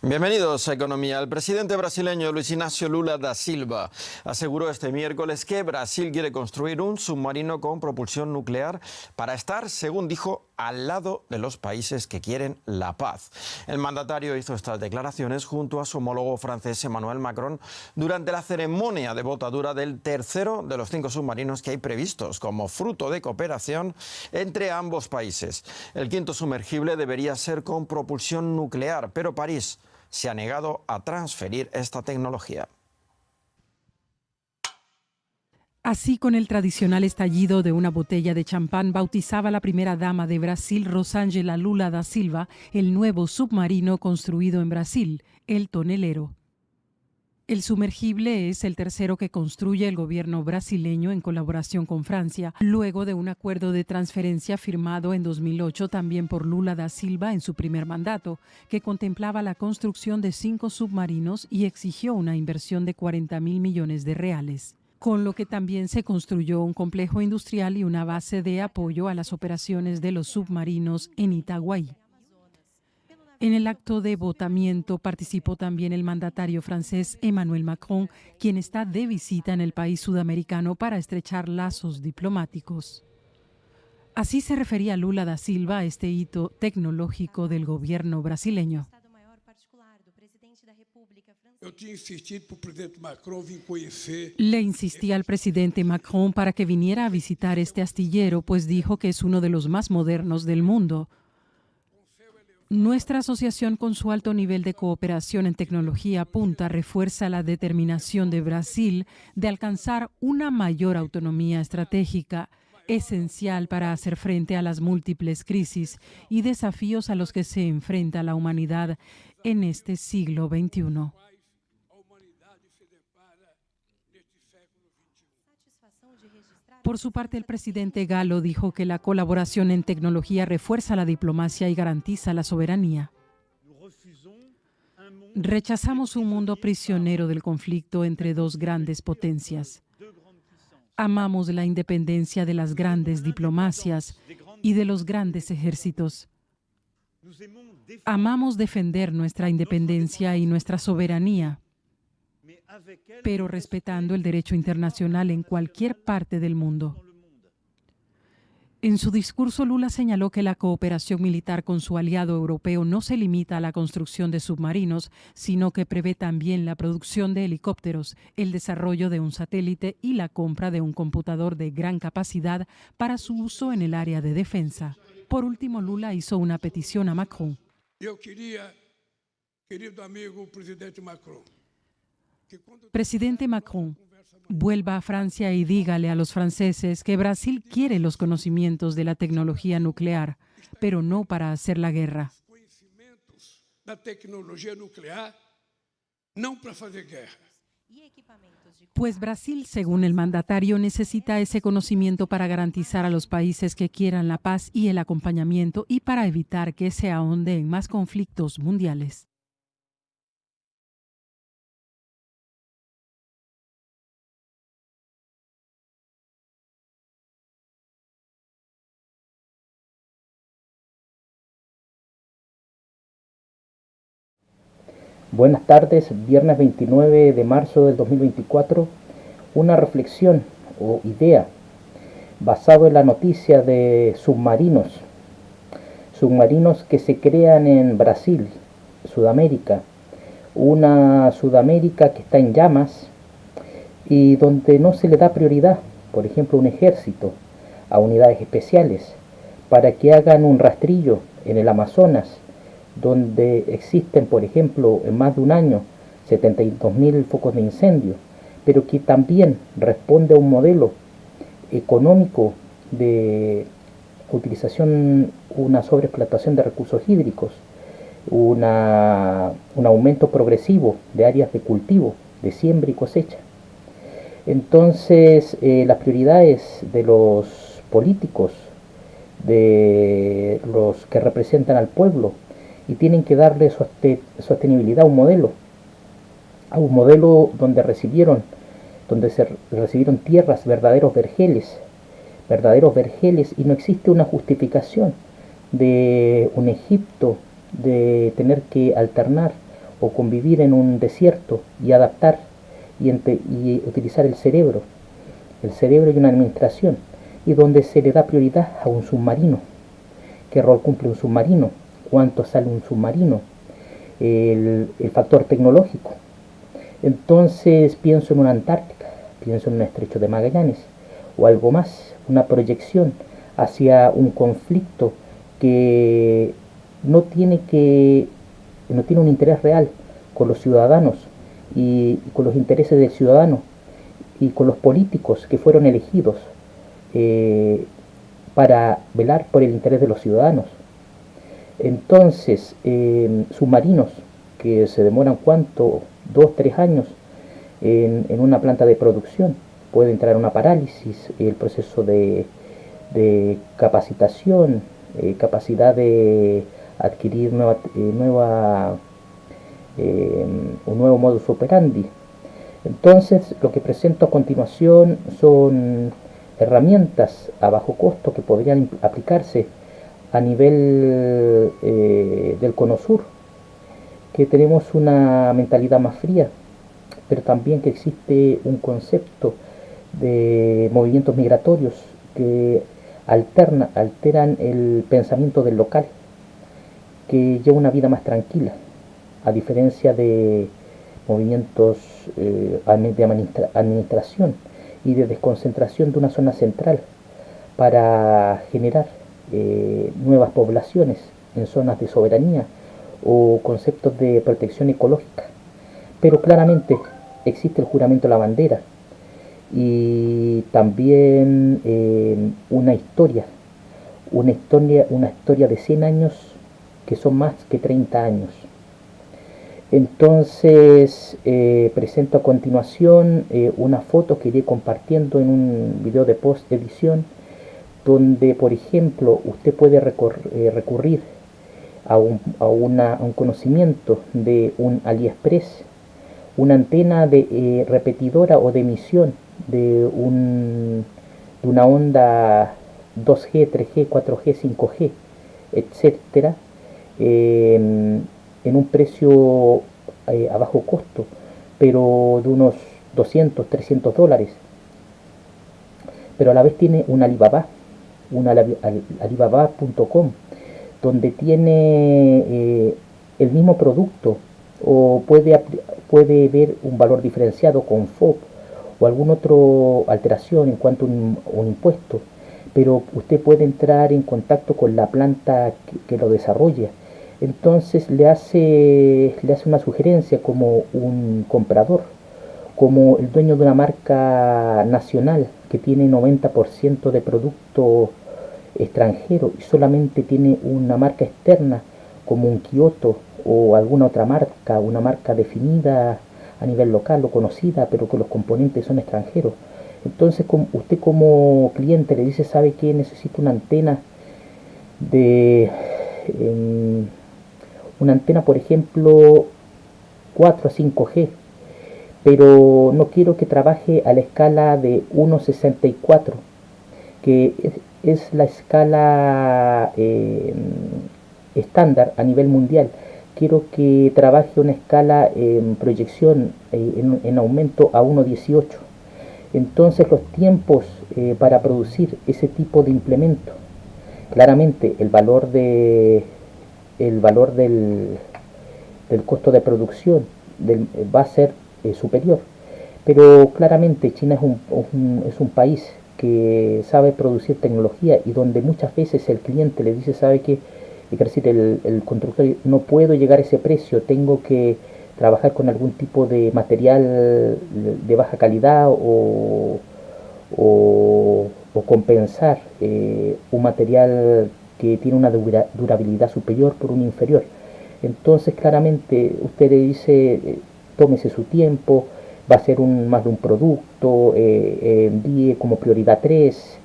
Bienvenidos a Economía. El presidente brasileño Luis Inácio Lula da Silva aseguró este miércoles que Brasil quiere construir un submarino con propulsión nuclear para estar, según dijo, al lado de los países que quieren la paz. El mandatario hizo estas declaraciones junto a su homólogo francés Emmanuel Macron durante la ceremonia de botadura del tercero de los 5 submarinos que hay previstos como fruto de cooperación entre ambos países. El quinto sumergible debería ser con propulsión nuclear, pero París se ha negado a transferir esta tecnología. Así, con el tradicional estallido de una botella de champán, bautizaba la primera dama de Brasil, Rosângela Lula da Silva, el nuevo submarino construido en Brasil, el Tonelero. El sumergible es el tercero que construye el gobierno brasileño en colaboración con Francia, luego de un acuerdo de transferencia firmado en 2008 también por Lula da Silva en su primer mandato, que contemplaba la construcción de 5 submarinos y exigió una inversión de 40.000 millones de reales, con lo que también se construyó un complejo industrial y una base de apoyo a las operaciones de los submarinos en Itaguaí. En el acto de votamiento participó también el mandatario francés Emmanuel Macron, quien está de visita en el país sudamericano para estrechar lazos diplomáticos. Así se refería Lula da Silva a este hito tecnológico del gobierno brasileño. Le insistí al presidente Macron para que viniera a visitar este astillero, pues dijo que es uno de los más modernos del mundo. Nuestra asociación, con su alto nivel de cooperación en tecnología punta, refuerza la determinación de Brasil de alcanzar una mayor autonomía estratégica, esencial para hacer frente a las múltiples crisis y desafíos a los que se enfrenta la humanidad en este siglo XXI. Por su parte, el presidente galo dijo que la colaboración en tecnología refuerza la diplomacia y garantiza la soberanía. Rechazamos un mundo prisionero del conflicto entre dos grandes potencias. Amamos la independencia de las grandes diplomacias y de los grandes ejércitos. Amamos defender nuestra independencia y nuestra soberanía, pero respetando el derecho internacional en cualquier parte del mundo. En su discurso, Lula señaló que la cooperación militar con su aliado europeo no se limita a la construcción de submarinos, sino que prevé también la producción de helicópteros, el desarrollo de un satélite y la compra de un computador de gran capacidad para su uso en el área de defensa. Por último, Lula hizo una petición a Macron. Yo quería, querido amigo presidente Macron, Presidente Macron, vuelva a Francia y dígale a los franceses que Brasil quiere los conocimientos de la tecnología nuclear, pero no para hacer la guerra. Pues Brasil, según el mandatario, necesita ese conocimiento para garantizar a los países que quieran la paz y el acompañamiento y para evitar que se ahonde en más conflictos mundiales. Buenas tardes, viernes 29 de marzo del 2024, una reflexión o idea basado en la noticia de submarinos que se crean en Brasil, Sudamérica, una Sudamérica que está en llamas y donde no se le da prioridad, por ejemplo, un ejército, a unidades especiales, para que hagan un rastrillo en el Amazonas, donde existen, por ejemplo, en más de un año, 72.000 focos de incendio, pero que también responde a un modelo económico de utilización, una sobreexplotación de recursos hídricos, un aumento progresivo de áreas de cultivo, de siembra y cosecha. Entonces, las prioridades de los políticos, de los que representan al pueblo, y tienen que darle sostenibilidad a un modelo donde se recibieron tierras, verdaderos vergeles, y no existe una justificación de un Egipto de tener que alternar o convivir en un desierto y adaptar y utilizar el cerebro y una administración, y donde se le da prioridad a un submarino. ¿Qué rol cumple un submarino? ¿Cuánto sale un submarino? El factor tecnológico. Entonces pienso en una Antártica, pienso en un estrecho de Magallanes o algo más, una proyección hacia un conflicto que no tiene un interés real con los ciudadanos y con los intereses del ciudadano y con los políticos que fueron elegidos para velar por el interés de los ciudadanos. Entonces, submarinos que se demoran, ¿cuánto? 2-3 años en una planta de producción. Puede entrar una parálisis, el proceso de capacitación, capacidad de adquirir un nuevo modus operandi. Entonces, lo que presento a continuación son herramientas a bajo costo que podrían aplicarse a nivel del Cono Sur, que tenemos una mentalidad más fría, pero también que existe un concepto de movimientos migratorios que alteran el pensamiento del local, que lleva una vida más tranquila, a diferencia de movimientos de administración y de desconcentración de una zona central para generar nuevas poblaciones en zonas de soberanía o conceptos de protección ecológica. Pero claramente existe el juramento a la bandera y también una historia de 100 años que son más que 30 años. Entonces presento a continuación una foto que iré compartiendo en un video de post edición, donde por ejemplo usted puede recurrir a un conocimiento de un AliExpress, una antena de repetidora o de emisión de una onda 2G, 3G, 4G, 5G, etcétera, en un precio a bajo costo, pero de unos $200, $300, pero a la vez tiene un Alibaba, alibaba.com, donde tiene el mismo producto, o puede ver un valor diferenciado con FOB o alguna otra alteración en cuanto a un impuesto, pero usted puede entrar en contacto con la planta que lo desarrolla. Entonces le hace una sugerencia como un comprador, como el dueño de una marca nacional que tiene 90% de producto extranjero y solamente tiene una marca externa como un Kioto o alguna otra marca, una marca definida a nivel local o conocida, pero que los componentes son extranjeros. Entonces usted como cliente le dice, ¿sabe qué? Necesito una antena por ejemplo 4 a 5G, pero no quiero que trabaje a la escala de 1.64, que es la escala estándar a nivel mundial. Quiero que trabaje una escala en proyección, en aumento a 1.18. Entonces los tiempos para producir ese tipo de implemento, claramente el valor del costo de producción va a ser superior, pero claramente China es un país que sabe producir tecnología y donde muchas veces el cliente le dice, ¿sabe qué? Es decir, el constructor, no puedo llegar a ese precio, tengo que trabajar con algún tipo de material de baja calidad o compensar un material que tiene una durabilidad superior por un inferior. Entonces claramente usted le dice, tómese su tiempo, va a ser más de un producto, envíe como prioridad 3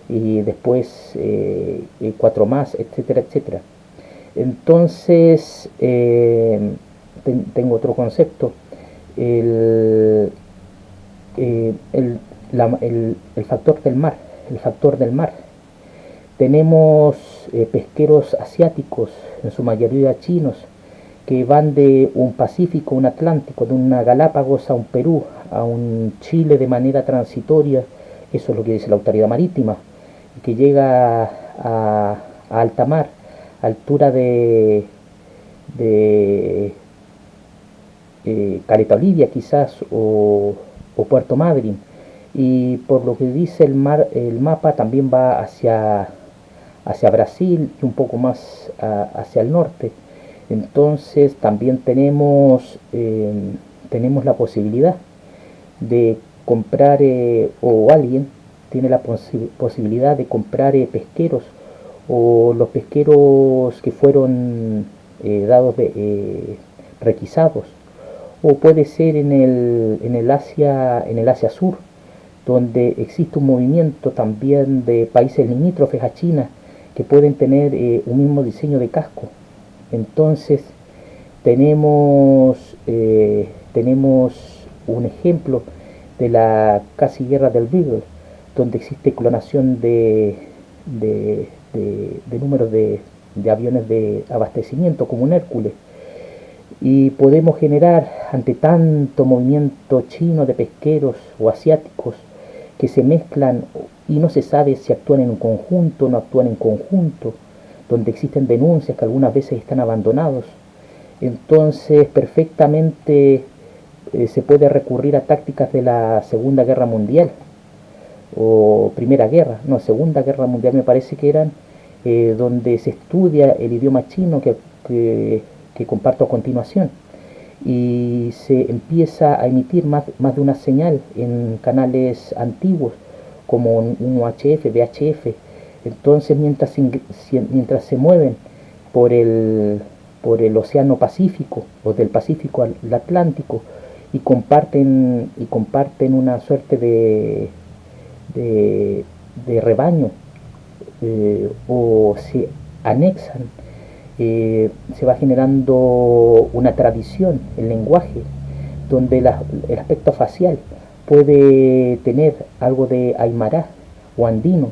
y después 4 más, etcétera, etcétera. Entonces tengo otro concepto, el factor del mar. Tenemos pesqueros asiáticos, en su mayoría chinos, que van de un Pacífico a un Atlántico, de una Galápagos a un Perú, a un Chile de manera transitoria. Eso es lo que dice la autoridad marítima, que llega a alta mar, a altura de Caleta Olivia quizás, o Puerto Madryn, y por lo que dice el mapa también va hacia Brasil y un poco más hacia el norte. Entonces también tenemos la posibilidad de comprar, o alguien tiene la posibilidad de comprar pesqueros, o los pesqueros que fueron requisados, o puede ser en el Asia Sur, donde existe un movimiento también de países limítrofes a China que pueden tener un mismo diseño de casco. Entonces tenemos un ejemplo de la casi guerra del Beagle, donde existe clonación de números de aviones de abastecimiento como un Hércules, y podemos generar, ante tanto movimiento chino de pesqueros o asiáticos que se mezclan y no se sabe si actúan en un conjunto o no actúan en conjunto, donde existen denuncias que algunas veces están abandonados. Entonces perfectamente se puede recurrir a tácticas de la Segunda Guerra Mundial, o Primera Guerra, no, Segunda Guerra Mundial me parece que eran, donde se estudia el idioma chino que comparto a continuación, y se empieza a emitir más de una señal en canales antiguos como un UHF, VHF. Entonces mientras se mueven por el Océano Pacífico, o del Pacífico al Atlántico, y comparten una suerte de rebaño, o se anexan, se va generando una tradición, el lenguaje, donde el aspecto facial puede tener algo de aymara o andino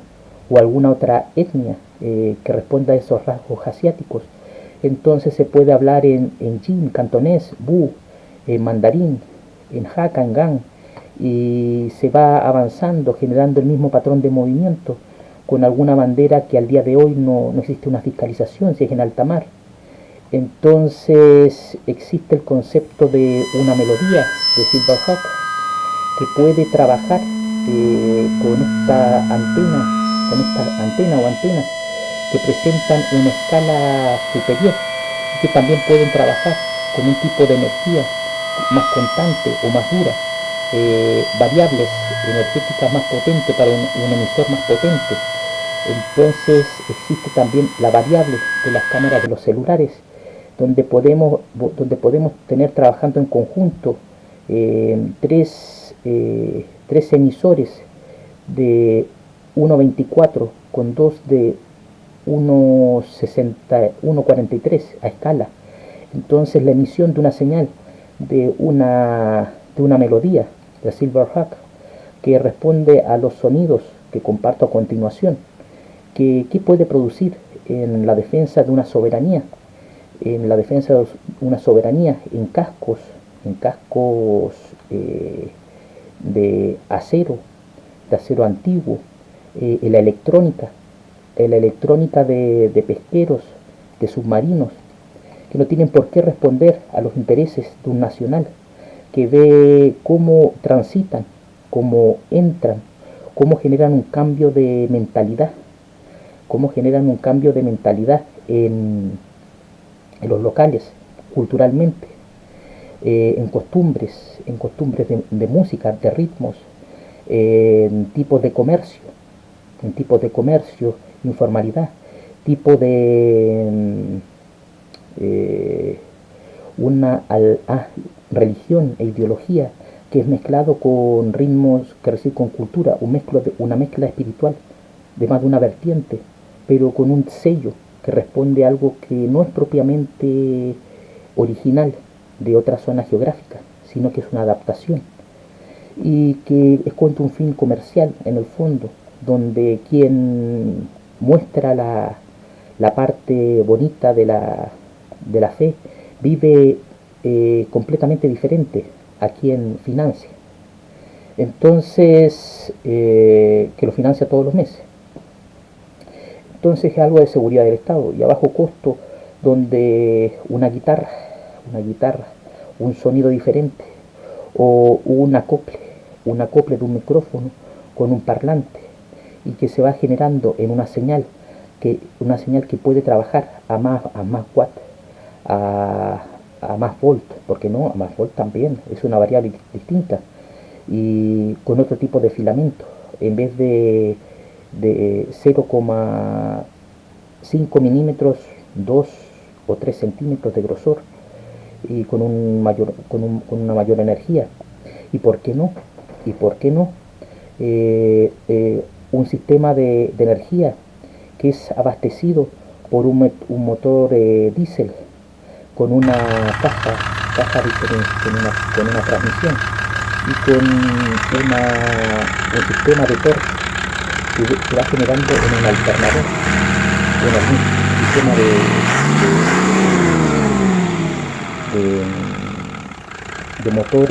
o alguna otra etnia que responda a esos rasgos asiáticos. Entonces se puede hablar en jin, cantonés, bu, en mandarín, en hakka, en gang, y se va avanzando generando el mismo patrón de movimiento, con alguna bandera que al día de hoy no existe una fiscalización si es en alta mar. Entonces existe el concepto de una melodía de Silverhawk que puede trabajar con esta antena o antenas que presentan una escala superior, y que también pueden trabajar con un tipo de energía más constante o más dura, variables energéticas más potentes para un emisor más potente. Entonces existe también la variable de las cámaras de los celulares, donde podemos tener trabajando en conjunto tres emisores de 1.24 con dos de 1.43 a escala. Entonces la emisión de una señal de una melodía de Silverhawk que responde a los sonidos que comparto a continuación, que puede producir en la defensa de una soberanía, en cascos de acero antiguo, en la electrónica de pesqueros, de submarinos, que no tienen por qué responder a los intereses de un nacional, que ve cómo transitan, cómo entran, cómo generan un cambio de mentalidad, en los locales, culturalmente, en costumbres de música, de ritmos, en tipos de comercio, informalidad, tipo de religión e ideología que es mezclado con ritmos, que recibe con cultura, una mezcla espiritual de más de una vertiente, pero con un sello que responde a algo que no es propiamente original de otra zona geográfica, sino que es una adaptación, y que es contra un fin comercial en el fondo, donde quien muestra la parte bonita de la fe vive completamente diferente a quien financia. Entonces, que lo financia todos los meses. Entonces es algo de seguridad del Estado y a bajo costo, donde una guitarra, un sonido diferente o un acople de un micrófono con un parlante y que se va generando en una señal que puede trabajar a más watt, a más volt, porque no, a más volt también, es una variable distinta, y con otro tipo de filamento, en vez de 0,5 milímetros, 2 o 3 centímetros de grosor, y con una mayor energía. ¿Y por qué no? ¿Y por qué no? Un sistema de energía que es abastecido por un motor diésel con una caja con una transmisión y con un sistema de torque que va generando en un alternador, en algún sistema de motor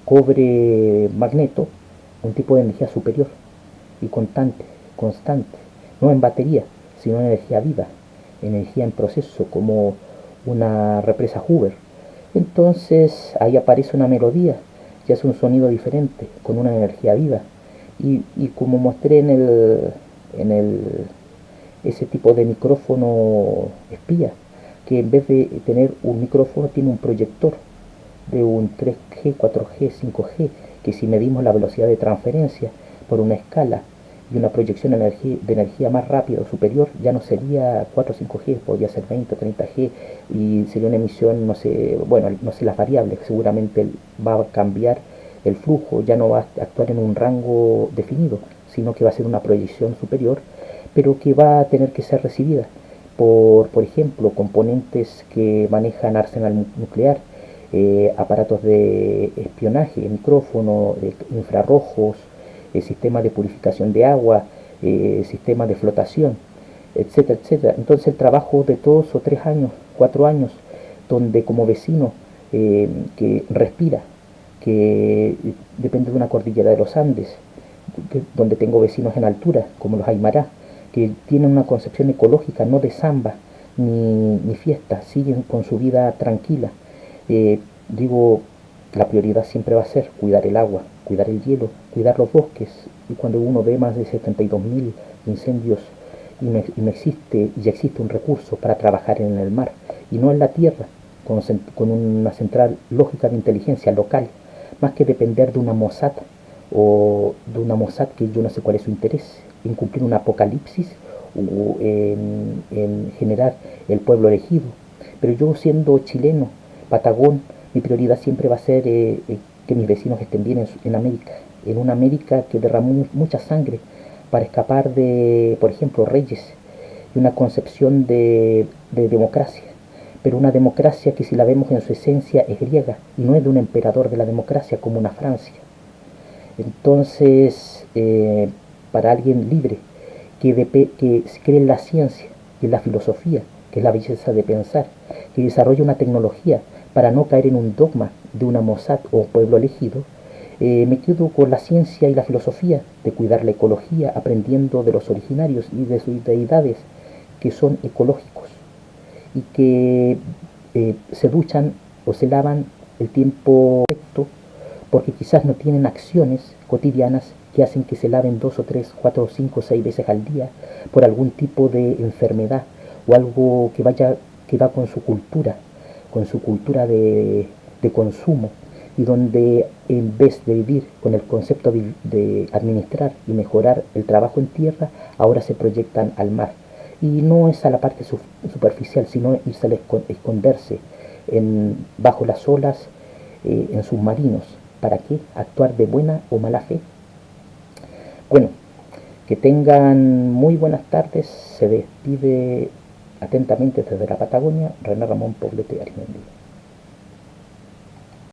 cobre magneto, un tipo de energía superior y constante, no en batería, sino en energía viva, energía en proceso, como una represa Hoover. Entonces ahí aparece una melodía, ya es un sonido diferente, con una energía viva. Y como mostré ese tipo de micrófono espía, que en vez de tener un micrófono tiene un proyector de un 3G, 4G, 5G, que si medimos la velocidad de transferencia por una escala y una proyección de energía más rápida o superior, ya no sería 4 o 5G, podría ser 20 o 30G, y sería una emisión, no sé, bueno, no sé las variables, seguramente va a cambiar el flujo, ya no va a actuar en un rango definido, sino que va a ser una proyección superior, pero que va a tener que ser recibida por ejemplo, componentes que manejan arsenal nuclear, aparatos de espionaje, micrófonos, infrarrojos, sistemas de purificación de agua, sistemas de flotación, etcétera, etcétera. Entonces el trabajo de 2 o 3 años, 4 años, donde como vecino que respira, que depende de una cordillera de los Andes, donde tengo vecinos en altura, como los Aymara, que tienen una concepción ecológica, no de samba ni fiesta, siguen con su vida tranquila. Digo, la prioridad siempre va a ser cuidar el agua, cuidar el hielo, cuidar los bosques. Y cuando uno ve más de 72.000 incendios y no existe, ya existe un recurso para trabajar en el mar y no en la tierra, con una central lógica de inteligencia local, más que depender de una Mossad o de una Mossad que yo no sé cuál es su interés, en cumplir un apocalipsis o en generar el pueblo elegido. Pero yo, siendo chileno, patagón, mi prioridad siempre va a ser que mis vecinos estén bien en América, en una América que derramó mucha sangre para escapar de, por ejemplo, reyes y una concepción de democracia, pero una democracia que, si la vemos en su esencia, es griega y no es de un emperador de la democracia como una Francia. Entonces, para alguien libre, que cree en la ciencia, que es la filosofía, que es la belleza de pensar, que desarrolla una tecnología para no caer en un dogma de una Mossad o pueblo elegido, me quedo con la ciencia y la filosofía de cuidar la ecología, aprendiendo de los originarios y de sus deidades, que son ecológicos y que se duchan o se lavan el tiempo correcto, porque quizás no tienen acciones cotidianas que hacen que se laven 2 o 3, 4 o 5 o 6 veces al día por algún tipo de enfermedad o algo que va con su cultura de consumo, y donde en vez de vivir con el concepto de administrar y mejorar el trabajo en tierra, ahora se proyectan al mar. Y no es a la parte superficial, sino irse a esconderse bajo las olas, en submarinos. ¿Para qué? Actuar de buena o mala fe. Bueno, que tengan muy buenas tardes. Se despide atentamente desde la Patagonia, René Ramón Poblete Arizmendi.